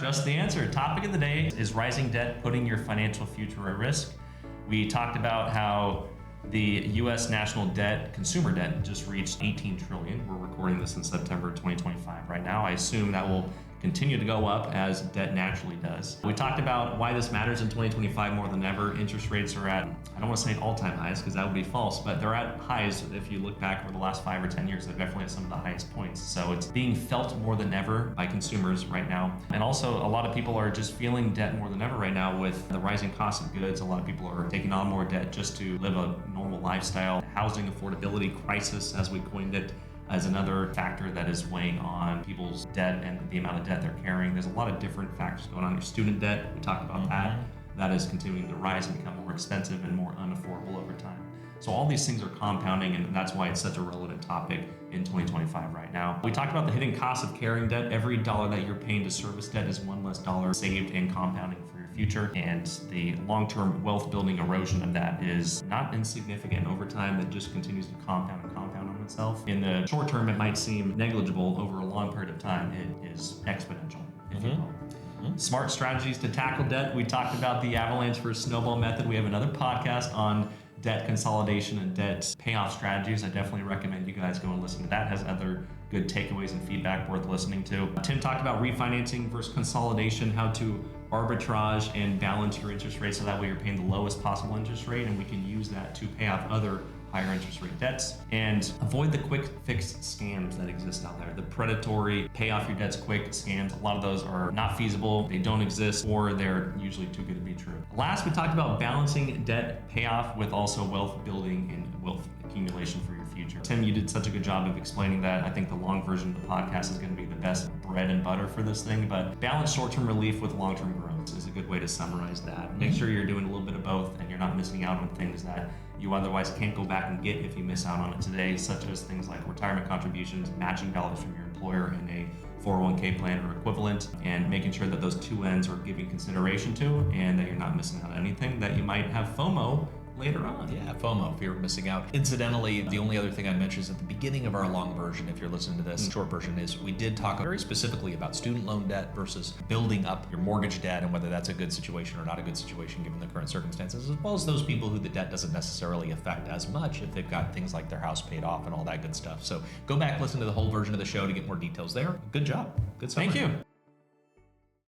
Just the answer. Topic of the day is rising debt putting your financial future at risk. We talked about how the U.S. national debt, consumer debt, just reached 18 trillion. We're recording this in September 2025 right now. I assume that will continue to go up as debt naturally does. We talked about why this matters in 2025 more than ever. Interest rates are at, I don't want to say all-time highs because that would be false, but they're at highs. If you look back over the last 5 or 10 years, they're definitely at some of the highest points. So it's being felt more than ever by consumers right now. And also a lot of people are just feeling debt more than ever right now with the rising cost of goods. A lot of people are taking on more debt just to live a normal lifestyle. Housing affordability crisis, as we coined it, as another factor that is weighing on people's debt and the amount of debt they're carrying. There's a lot of different factors going on. Your student debt, we talked about that. That is continuing to rise and become more expensive and more unaffordable over time. So all these things are compounding, and that's why it's such a relevant topic in 2025 right now. We talked about the hidden cost of carrying debt. Every dollar that you're paying to service debt is one less dollar saved and compounding for your future. And the long-term wealth building erosion of that is not insignificant. Over time, it just continues to compound and compound on itself. In the short term, it might seem negligible. Over a long period of time, it is exponential, if you will. Smart strategies to tackle debt. We talked about the avalanche versus snowball method. We have another podcast on debt consolidation and debt payoff strategies. I definitely recommend you guys go and listen to that. It has other good takeaways and feedback worth listening to. Tim talked about refinancing versus consolidation, how to arbitrage and balance your interest rate so that way you're paying the lowest possible interest rate, and we can use that to pay off other higher interest rate debts. And avoid the quick fix scams that exist out there. The predatory pay off your debts quick scams. A lot of those are not feasible, they don't exist, or they're usually too good to be true. Last, we talked about balancing debt payoff with also wealth building and wealth accumulation for your future. Tim, you did such a good job of explaining that. I think the long version of the podcast is going to be the best bread and butter for this thing, but balance short-term relief with long-term growth is a good way to summarize that. Make sure you're doing a little bit of both and you're not missing out on things that you otherwise can't go back and get if you miss out on it today, such as things like retirement contributions, matching dollars from your employer in a 401k plan or equivalent, and making sure that those two ends are giving consideration to and that you're not missing out on anything that you might have FOMO later on. Yeah, FOMO, fear of missing out. Incidentally, the only other thing I mentioned is at the beginning of our long version, if you're listening to this short version, is we did talk very specifically about student loan debt versus building up your mortgage debt and whether that's a good situation or not a good situation given the current circumstances, as well as those people who the debt doesn't necessarily affect as much if they've got things like their house paid off and all that good stuff. So go back, listen to the whole version of the show to get more details there. Good job. Good summary. Thank you.